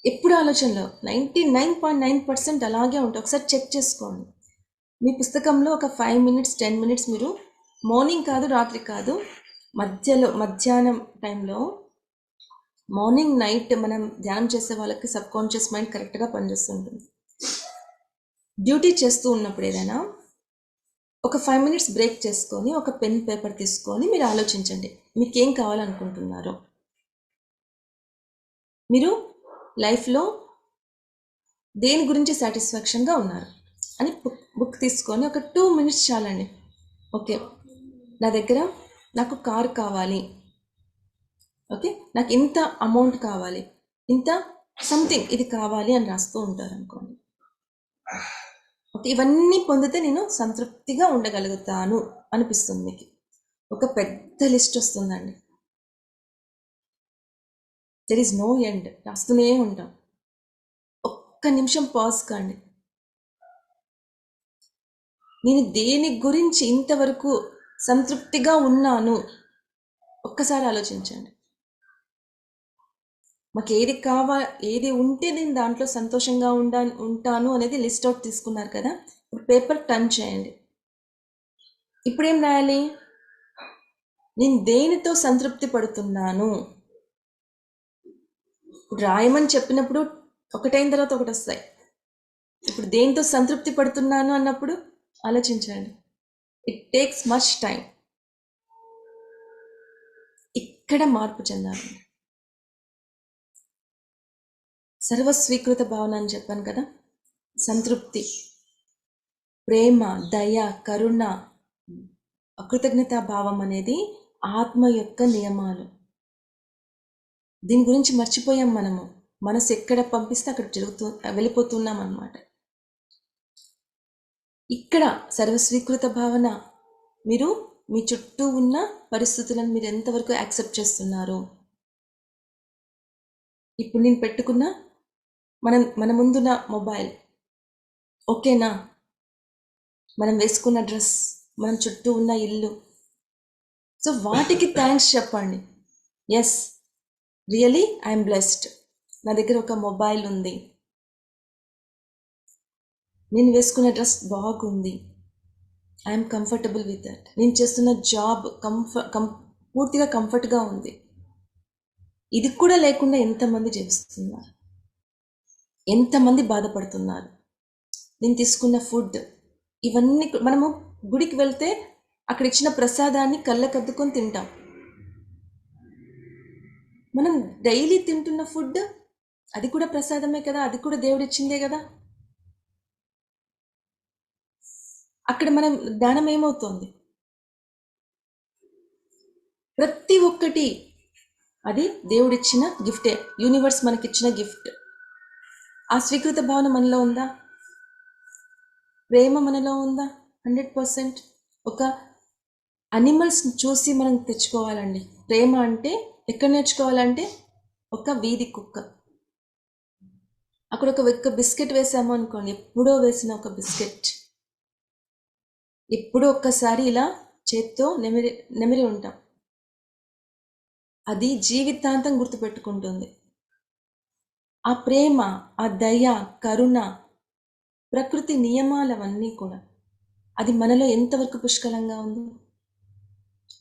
ఎప్పుడు ఆలోచనలో 99.9% అలాగే ఉంటాయి. ఒకసారి చెక్ చేసుకోండి. మీ పుస్తకంలో ఒక 5 minutes 10 minutes మీరు మార్నింగ్ కాదు, రాత్రి కాదు, మధ్యాహ్నం టైంలో, మార్నింగ్ నైట్ మనం ధ్యానం చేసే వాళ్ళకి సబ్ కాన్షియస్ మైండ్ కరెక్ట్గా పనిచేస్తుంటుంది. డ్యూటీ చేస్తూ ఉన్నప్పుడు ఏదైనా ఒక 5 minutes బ్రేక్ చేసుకొని, ఒక పెన్ పేపర్ తీసుకొని మీరు ఆలోచించండి, మీకేం కావాలనుకుంటున్నారో. మీరు లైఫ్లో దేని గురించి సాటిస్ఫాక్షన్గా ఉన్నారు అని బుక్ తీసుకొని ఒక 2 minutes చాలండి. ఓకే, నా దగ్గర నాకు కారు కావాలి, ఓకే, నాకు ఇంత అమౌంట్ కావాలి, ఇంత సంథింగ్ ఇది కావాలి అని రాస్తూ ఉంటారు అనుకోండి. ఓకే, ఇవన్నీ పొందితే నేను సంతృప్తిగా ఉండగలుగుతాను అనిపిస్తుంది మీకు. ఒక పెద్ద లిస్ట్ వస్తుందండి, దెర్ ఈజ్ నో ఎండ్, రాస్తూనే ఉంటాం. ఒక్క నిమిషం పాజ్ కాండి. నేను దేని గురించి ఇంతవరకు సంతృప్తిగా ఉన్నాను? ఒక్కసారి ఆలోచించండి. మాకు ఏది ఉంటే నేను దాంట్లో సంతోషంగా ఉంటాను అనేది లిస్ట్ అవుట్ తీసుకున్నారు కదా. ఇప్పుడు పేపర్ టర్న్ చేయండి. ఇప్పుడేం రాయాలి? నేను దేనితో సంతృప్తి పడుతున్నాను? ఇప్పుడు రాయమని చెప్పినప్పుడు ఒకటైన తర్వాత ఒకటి వస్తాయి. ఇప్పుడు దేనితో సంతృప్తి పడుతున్నాను అన్నప్పుడు ఆలోచించండి. It takes much time. ఇక్కడ మార్పు చెందాలి. సర్వస్వీకృత భావన అని చెప్పాను కదా. సంతృప్తి, ప్రేమ, దయ, కరుణ, అకృతజ్ఞతా భావం అనేది ఆత్మ యొక్క నియమాలు. దీని గురించి మర్చిపోయాం మనము. మనసు ఎక్కడ పంపిస్తే అక్కడ వెళ్ళిపోతున్నాం అన్నమాట. ఇక్కడ సర్వస్వీకృత భావన, మీరు మీ చుట్టూ ఉన్న పరిస్థితులను మీరు ఎంతవరకు యాక్సెప్ట్ చేస్తున్నారు? ఇప్పుడు నేను పెట్టుకున్న మన ముందున్న మొబైల్ ఓకేనా? మనం వేసుకున్న డ్రెస్, మనం చుట్టూ ఉన్న ఇల్లు, సో వాటికి థ్యాంక్స్ చెప్పండి. Yes, really I'm blessed. నా దగ్గర ఒక మొబైల్ ఉంది, నేను వేసుకున్న డ్రెస్ బాగుంది, ఐఎమ్ కంఫర్టబుల్ విత్ దట్. నేను చేస్తున్న జాబ్ పూర్తిగా కంఫర్ట్గా ఉంది. ఇది కూడా లేకుండా ఎంతమంది జీవిస్తున్నారు, ఎంతమంది బాధపడుతున్నారు. నేను తీసుకున్న ఫుడ్, ఇవన్నీ మనము గుడికి వెళ్తే అక్కడ ఇచ్చిన ప్రసాదాన్ని కళ్ళకద్దుకొని తింటాం. మనం డైలీ తింటున్న ఫుడ్ అది కూడా ప్రసాదమే కదా, అది కూడా దేవుడిచ్చిందే కదా. అక్కడ మనం జ్ఞానం ఏమవుతుంది? ప్రతి ఒక్కటి అది దేవుడిచ్చిన గిఫ్టే, యూనివర్స్ మనకిచ్చిన గిఫ్ట్. ఆ స్వీకృత భావన మనలో ఉందా? ప్రేమ మనలో ఉందా? 100%. ఒక అనిమల్స్ చూసి మనం తెచ్చుకోవాలండి ప్రేమ. అంటే ఎక్కడ నేర్చుకోవాలంటే ఒక వీధి కుక్క, అక్కడ ఒక బిస్కెట్ వేసాము అనుకోండి, ఎప్పుడో వేసిన ఒక బిస్కెట్, ఎప్పుడో ఒక్కసారి ఇలా చేత్తో నెమిరి ఉంటాం, అది జీవితాంతం గుర్తుపెట్టుకుంటుంది. ఆ ప్రేమ, ఆ దయ, కరుణ, ప్రకృతి నియమాలవన్నీ కూడా అది మనలో ఎంతవరకు పుష్కలంగా ఉంది?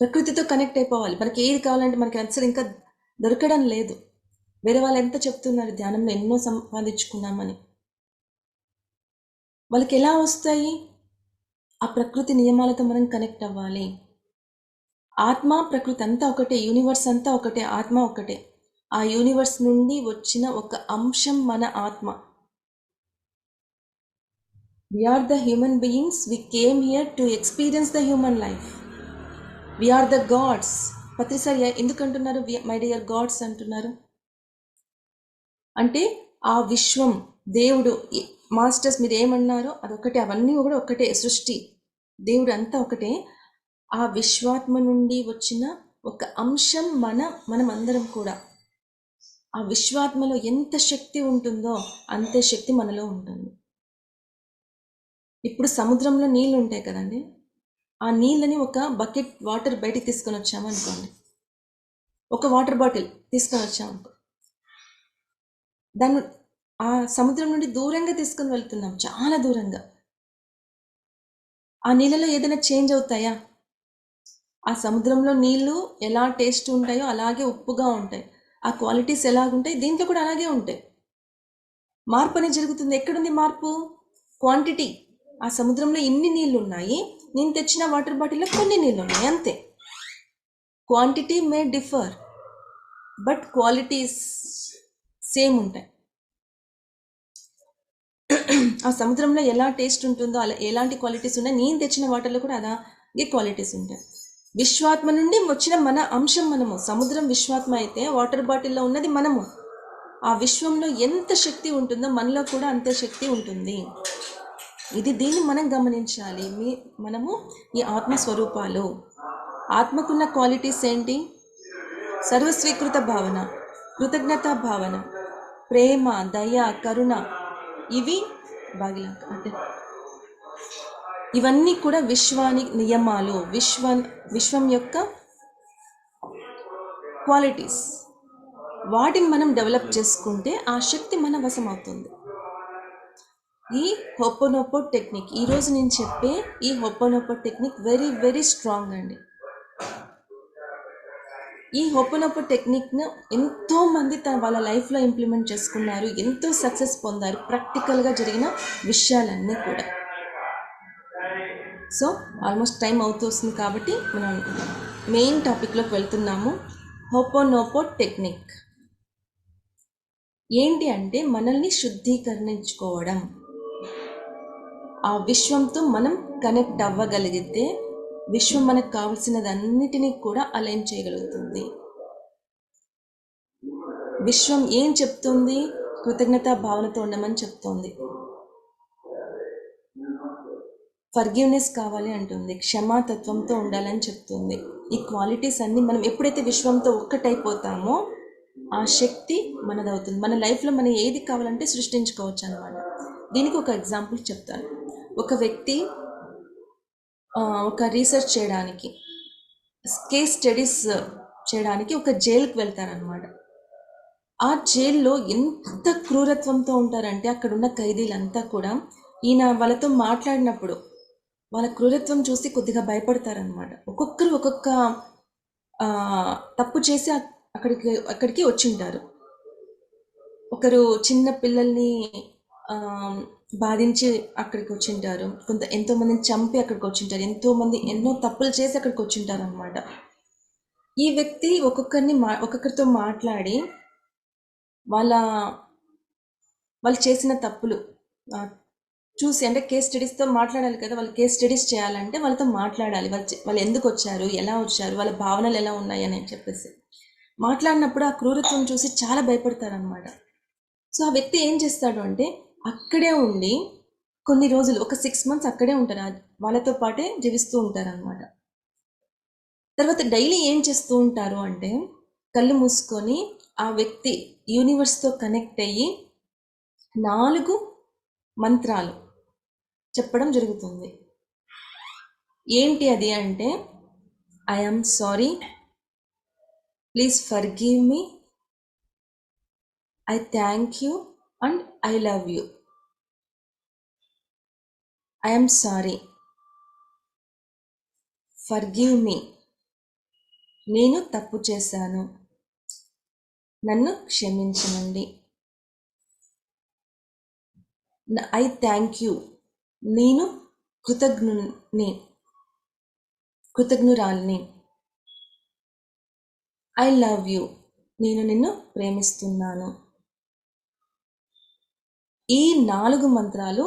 ప్రకృతితో కనెక్ట్ అయిపోవాలి. మనకి ఏది కావాలంటే మనకి అసలు ఇంకా దొరకడం లేదు. వేరే వాళ్ళు ఎంత చెప్తున్నారు ధ్యానంలో ఎన్నో సంపాదించుకున్నామని, వాళ్ళకి ఎలా వస్తాయి? ఆ ప్రకృతి నియమాలతో మనం కనెక్ట్ అవ్వాలి. ఆత్మ ప్రకృతి అంతా ఒకటే, యూనివర్స్ అంతా ఒకటే, ఆత్మ ఒకటే. ఆ యూనివర్స్ నుండి వచ్చిన ఒక అంశం మన ఆత్మ. We are the human beings. We came here to experience the human life. We are the gods. ప్రతిసారి ఎందుకు అంటున్నారు మై డియర్ గాడ్స్ అంటున్నారు? అంటే ఆ విశ్వం, దేవుడు, మాస్టర్స్ మీరు ఏమన్నారో అదొకటే, అవన్నీ కూడా ఒకటే, సృష్టి, దేవుడు అంతా ఒకటే. ఆ విశ్వాత్మ నుండి వచ్చిన ఒక అంశం మనం అందరం కూడా. ఆ విశ్వాత్మలో ఎంత శక్తి ఉంటుందో అంతే శక్తి మనలో ఉంటుంది. ఇప్పుడు సముద్రంలో నీళ్ళు ఉంటాయి కదండి, ఆ నీళ్ళని ఒక బకెట్ వాటర్ బయటికి తీసుకొని వచ్చాము అనుకోండి, ఒక వాటర్ బాటిల్ తీసుకొని వచ్చాము, దాన్ని ఆ సముద్రం నుండి దూరంగా తీసుకొని వెళ్తున్నాం, చాలా దూరంగా. ఆ నీళ్ళలో ఏదైనా చేంజ్ అవుతాయా? ఆ సముద్రంలో నీళ్లు ఎలా టేస్ట్ ఉంటాయో అలాగే ఉప్పుగా ఉంటాయి. ఆ క్వాలిటీస్ ఎలాగుంటాయి, దీంట్లో కూడా అలాగే ఉంటాయి. మార్పు అనేది జరుగుతుంది. ఎక్కడుంది మార్పు? క్వాంటిటీ. ఆ సముద్రంలో ఇన్ని నీళ్ళు ఉన్నాయి, నేను తెచ్చిన వాటర్ బాటిల్లో కొన్ని నీళ్ళు ఉన్నాయి, అంతే. Quantity May differ but qualities same ఉంటాయి. ఆ సముద్రంలో ఎలా టేస్ట్ ఉంటుందో అలా ఎలాంటి క్వాలిటీస్ ఉన్నాయి, నేను తెచ్చిన వాటర్లో కూడా అలాగే క్వాలిటీస్ ఉంటాయి. విశ్వాత్మ నుండి వచ్చిన మన అంశం మనము. సముద్రం విశ్వాత్మ అయితే వాటర్ బాటిల్లో ఉన్నది మనము. ఆ విశ్వంలో ఎంత శక్తి ఉంటుందో మనలో కూడా అంతే శక్తి ఉంటుంది. దీన్ని మనం గమనించాలి. మనము ఈ ఆత్మస్వరూపాలు. ఆత్మకున్న క్వాలిటీస్ ఏంటి? సర్వస్వీకృత భావన, కృతజ్ఞతా భావన, ప్రేమ, దయ, కరుణ. ఇవి బాగిలా అంటే ఇవన్నీ కూడా విశ్వాని నియమాలు, విశ్వం యొక్క క్వాలిటీస్. వాటిని మనం డెవలప్ చేసుకుంటే ఆ శక్తి మన వశం అవుతుంది. ఈ హోపోనోపో టెక్నిక్, ఈరోజు నేను చెప్పే ఈ హోపోనోపో టెక్నిక్ వెరీ వెరీ స్ట్రాంగ్ అండి. ఈ హోపోనోపో టెక్నిక్ను ఎంతోమంది వాళ్ళ లైఫ్లో ఇంప్లిమెంట్ చేసుకున్నారు, ఎంతో సక్సెస్ పొందారు, ప్రాక్టికల్గా జరిగిన విషయాలన్నీ కూడా. సో ఆల్మోస్ట్ టైం అవుతోస్తుంది కాబట్టి మనం మెయిన్ టాపిక్లోకి వెళ్తున్నాము. హోపోనోపో టెక్నిక్ ఏంటి అంటే మనల్ని శుద్ధీకరించుకోవడం. ఆ విశ్వంతో మనం కనెక్ట్ అవ్వగలిగితే విశ్వం మనకు కావలసినదన్నిటినీ కూడా అలైన్ చేయగలుగుతుంది. విశ్వం ఏం చెప్తుంది? కృతజ్ఞతా భావనతో ఉండమని చెప్తోంది. ఫర్గివ్నెస్ కావాలి అంటుంది, క్షమాతత్వంతో ఉండాలని చెప్తుంది. ఈ క్వాలిటీస్ అన్నీ మనం ఎప్పుడైతే విశ్వంతో ఒక్కటైపోతామో ఆ శక్తి మనదవుతుంది. మన లైఫ్లో మనం ఏది కావాలంటే సృష్టించుకోవచ్చు అన్నమాట. దీనికి ఒక ఎగ్జాంపుల్ చెప్తాను. ఒక వ్యక్తి ఒక రీసెర్చ్ చేయడానికి, కేస్ స్టడీస్ చేయడానికి ఒక జైలుకి వెళ్తారనమాట. ఆ జైల్లో ఎంత క్రూరత్వంతో ఉంటారంటే అక్కడున్న ఖైదీలంతా కూడా ఈయన వాళ్ళతో మాట్లాడినప్పుడు వాళ్ళ క్రూరత్వం చూసి కొద్దిగా భయపడతారనమాట. ఒక్కొక్కరు ఒక్కొక్క తప్పు చేసి అక్కడికి వచ్చింటారు. ఒకరు చిన్న పిల్లల్ని బాధించి అక్కడికి వచ్చింటారు, ఎంతోమందిని చంపి అక్కడికి వచ్చింటారు, ఎంతోమంది ఎన్నో తప్పులు చేసి అక్కడికి వచ్చింటారు అనమాట. ఈ వ్యక్తి ఒక్కొక్కరితో మాట్లాడి వాళ్ళు చేసిన తప్పులు చూసి, అంటే కేస్ స్టడీస్తో మాట్లాడాలి కదా, వాళ్ళు కేస్ స్టడీస్ చేయాలంటే వాళ్ళతో మాట్లాడాలి, వాళ్ళు ఎందుకు వచ్చారు, ఎలా వచ్చారు, వాళ్ళ భావనలు ఎలా ఉన్నాయి అని చెప్పేసి మాట్లాడినప్పుడు ఆ క్రూరత్వం చూసి చాలా భయపడతారనమాట. సో ఆ వ్యక్తి ఏం చేస్తాడు అంటే అక్కడే ఉండి కొన్ని రోజులు, ఒక 6 months అక్కడే ఉంటారు, వాళ్ళతో పాటే జీవిస్తూ ఉంటారనమాట. తర్వాత డైలీ ఏం చేస్తూ ఉంటారు అంటే కళ్ళు మూసుకొని ఆ వ్యక్తి యూనివర్స్తో కనెక్ట్ అయ్యి 4 మంత్రాలు చెప్పడం జరుగుతుంది. ఏంటి అది అంటే, I am sorry, please forgive me, I thank you and I love you. I am sorry, forgive me, నేను తప్పు చేశాను, నన్ను క్షమించండి. ఐ థ్యాంక్ యూ, నేను కృతజ్ఞురాల్ని. ఐ లవ్ యూ, నేను నిన్ను ప్రేమిస్తున్నాను. ఈ 4 మంత్రాలు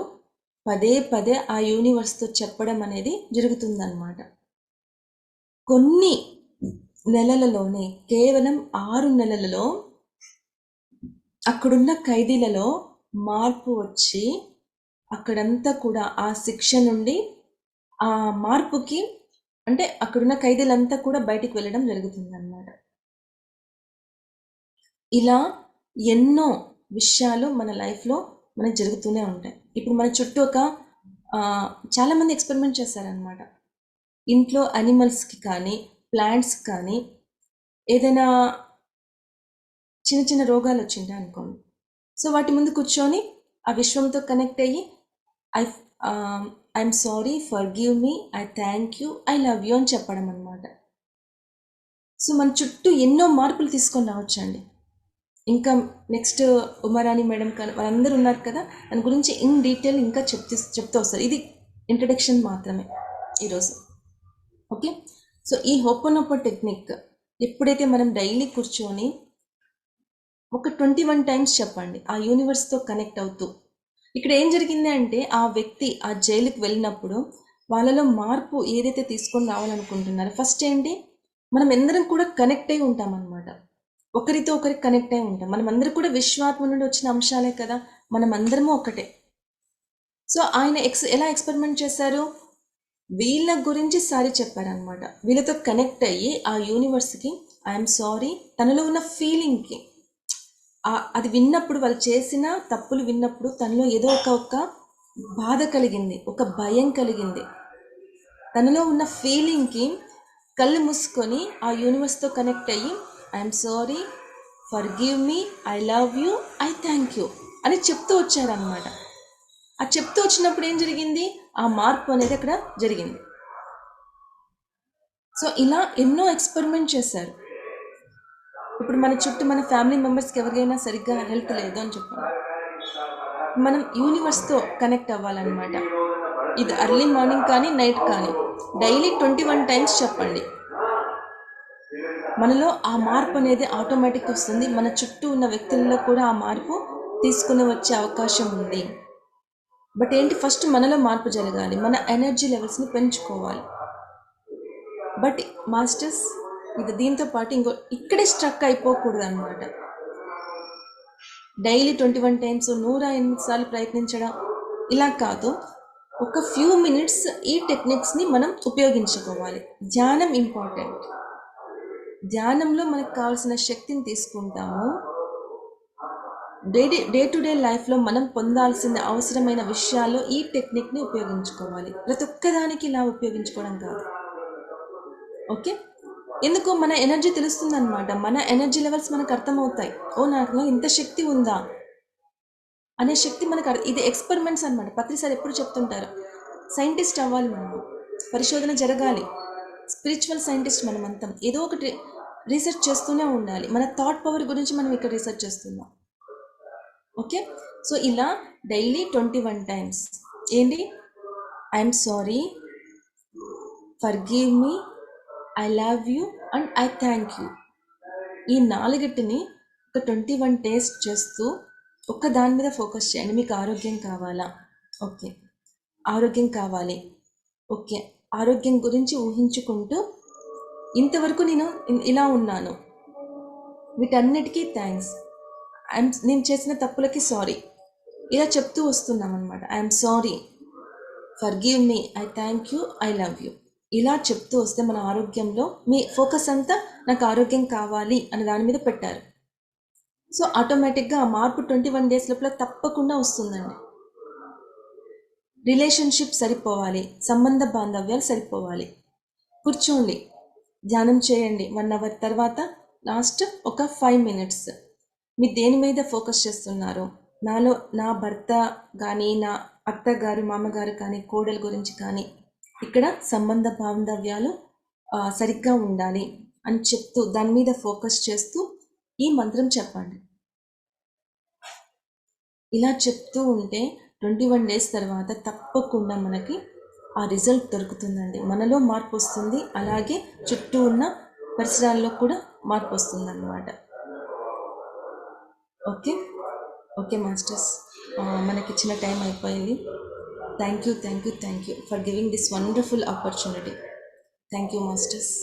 పదే పదే ఆ యూనివర్స్తో చెప్పడం అనేది జరుగుతుందన్నమాట. కొన్ని నెలలలోనే, కేవలం 6 నెలలలో అక్కడున్న ఖైదీలలో మార్పు వచ్చి అక్కడంతా కూడా ఆ శిక్ష నుండి ఆ మార్పుకి, అంటే అక్కడున్న ఖైదీలంతా కూడా బయటికి వెళ్ళడం జరుగుతుందన్నమాట. ఇలా ఎన్నో విషయాలు మన లైఫ్లో మనకు జరుగుతూనే ఉంటాయి. ఇప్పుడు మన చుట్టూ చాలామంది ఎక్స్పెరిమెంట్ చేశారనమాట. ఇంట్లో అనిమల్స్కి కానీ ప్లాంట్స్కి కానీ ఏదైనా చిన్న చిన్న రోగాలు వచ్చిందా అనుకోండి, సో వాటి ముందు కూర్చొని ఆ విశ్వంతో కనెక్ట్ అయ్యి I'm sorry, forgive me, I thank you, I love you అని చెప్పడం అనమాట. సో మన చుట్టూ ఎన్నో మార్పులు తీసుకొని రావచ్చండి. ఇంకా నెక్స్ట్ ఉమారాణి మేడం కానీ వాళ్ళందరూ ఉన్నారు కదా, దాని గురించి ఇన్ డీటెయిల్ ఇంకా చెప్తూ వస్తారు. ఇది ఇంట్రడక్షన్ మాత్రమే ఈరోజు. ఓకే, సో ఈ హోపోనోపో టెక్నిక్ ఎప్పుడైతే మనం డైలీ కూర్చొని ఒక 21 times చెప్పండి ఆ యూనివర్స్తో కనెక్ట్ అవుతూ, ఇక్కడ ఏం జరిగింది అంటే ఆ వ్యక్తి ఆ జైలుకి వెళ్ళినప్పుడు వాళ్ళలో మార్పు ఏదైతే తీసుకొని రావాలనుకుంటున్నారో, ఫస్ట్ ఏంటి, మనం అందరం కూడా కనెక్ట్ అయి ఉంటాం అన్నమాట. ఒకరితో ఒకరికి కనెక్ట్ అయి ఉంటాం. మనం అందరం కూడా విశ్వాత్మ నుండి వచ్చిన అంశాలే కదా, మనం అందరము ఒకటే. సో ఆయన ఎలా ఎక్స్పెరిమెంట్ చేశారు, వీళ్ళ గురించి సారీ చెప్పారనమాట. వీళ్ళతో కనెక్ట్ అయ్యి ఆ యూనివర్స్కి ఐఎమ్ సారీ, తనలో ఉన్న ఫీలింగ్కి అది విన్నప్పుడు, వాళ్ళు చేసిన తప్పులు విన్నప్పుడు తనలో ఏదో ఒక బాధ కలిగింది, ఒక భయం కలిగింది. తనలో ఉన్న ఫీలింగ్కి కళ్ళు మూసుకొని ఆ యూనివర్స్తో కనెక్ట్ అయ్యి I'm sorry, for give me, I love you, I thank you అని చెప్తూ వచ్చారనమాట. ఆ చెప్తూ వచ్చినప్పుడు ఏం జరిగింది, ఆ మార్పు అనేది అక్కడ జరిగింది. సో ఇలా ఎన్నో ఎక్స్పెరిమెంట్ చేశారు. ఇప్పుడు మన చుట్టూ మన ఫ్యామిలీ మెంబర్స్కి ఎవరికైనా సరిగ్గా హెల్త్ లేదు అని చెప్పండి, మనం యూనివర్స్తో కనెక్ట్ అవ్వాలన్నమాట. ఇది ఎర్లీ మార్నింగ్ కానీ నైట్ కానీ డైలీ 21 టైమ్స్ చెప్పండి. మనలో ఆ మార్పు అనేది ఆటోమేటిక్ వస్తుంది. మన చుట్టూ ఉన్న వ్యక్తుల్లో కూడా ఆ మార్పు తీసుకుని వచ్చే అవకాశం ఉంది. బట్ ఏంటి, ఫస్ట్ మనలో మార్పు జరగాలి, మన ఎనర్జీ లెవెల్స్ని పెంచుకోవాలి. బట్ మాస్టర్స్ ఇది దీంతో పాటు ఇంకో ఇక్కడే స్ట్రక్ అయిపోకూడదు అనమాట. డైలీ 21 టైమ్స్ 108 సార్లు ప్రయత్నించడం ఇలా కాదు, ఒక ఫ్యూ మినిట్స్ ఈ టెక్నిక్స్ని మనం ఉపయోగించుకోవాలి. ధ్యానం ఇంపార్టెంట్. ధ్యానంలో మనకు కావాల్సిన శక్తిని తీసుకుంటాము. డే టు డే లైఫ్లో మనం పొందాల్సిన అవసరమైన విషయాల్లో ఈ టెక్నిక్ని ఉపయోగించుకోవాలి. ప్రతి ఒక్కదానికి ఇలా ఉపయోగించుకోవడం కాదు. ఓకే, ఎందుకు మన ఎనర్జీ తెలుస్తుంది అనమాట. మన ఎనర్జీ లెవెల్స్ మనకు అర్థమవుతాయి. ఓ నాకు ఇంత శక్తి ఉందా అనే శక్తి మనకు ఇది ఎక్స్పెరిమెంట్స్ అనమాట. ప్రతిసారి ఎప్పుడు చెప్తుంటారు, సైంటిస్ట్ అవ్వాలి మనము, పరిశోధన జరగాలి, స్పిరిచువల్ సైంటిస్ట్ మనమంతా ఏదో ఒకటి రీసెర్చ్ చేస్తూనే ఉండాలి. మన థాట్ పవర్ గురించి మనం ఇక్కడ రీసెర్చ్ చేస్తున్నాం. ఓకే, సో ఇలా డైలీ 21 టైమ్స్ ఏంటి, I'm sorry, for give me, I love you and I thank you. ఈ నాలుగిటిని ఒక 21 డేస్ చేస్తూ ఒక్క దాని మీద ఫోకస్ చేయండి. మీకు ఆరోగ్యం కావాలా, ఓకే, ఆరోగ్యం కావాలి, ఓకే, ఆరోగ్యం గురించి ఊహించుకుంటూ ఇంతవరకు నేను ఇలా ఉన్నాను, వీటన్నిటికీ థ్యాంక్స్, నేను చేసిన తప్పులకి సారీ, ఇలా చెప్తూ వస్తున్నాం అనమాట. I'm sorry, for give me, I thank you, I love you, ఇలా చెప్తూ వస్తే మన ఆరోగ్యంలో మీ ఫోకస్ అంతా నాకు ఆరోగ్యం కావాలి అని దాని మీద పెట్టారు. సో ఆటోమేటిక్గా ఆ మార్పు 21 డేస్ లోపల తప్పకుండా వస్తుందండి. రిలేషన్షిప్ సరిపోవాలి, సంబంధ బాంధవ్యాలు సరిపోవాలి. కూర్చోండి, ధ్యానం చేయండి 1 అవర్, తర్వాత లాస్ట్ ఒక 5 మినిట్స్ మీరు దేని మీద ఫోకస్ చేస్తున్నారు. నాలో నా భర్త కానీ, నా అత్తగారు మామగారు కానీ, కోడల గురించి కానీ, ఇక్కడ సంబంధ బాంధవ్యాలు సరిగ్గా ఉండాలి అని చెప్తూ దాని మీద ఫోకస్ చేస్తూ ఈ మంత్రం చెప్పండి. ఇలా చెప్తూ ఉంటే 21 డేస్ తర్వాత తప్పకుండా మనకి ఆ రిజల్ట్ దొరుకుతుందండి. మనలో మార్పు వస్తుంది, అలాగే చుట్టూ ఉన్న పరిసరాల్లో కూడా మార్పు వస్తుంది అన్నమాట. ఓకే ఓకే మాస్టర్స్, మనకి ఇచ్చిన టైం అయిపోయింది. Thank you for giving this wonderful opportunity. Thank you masters.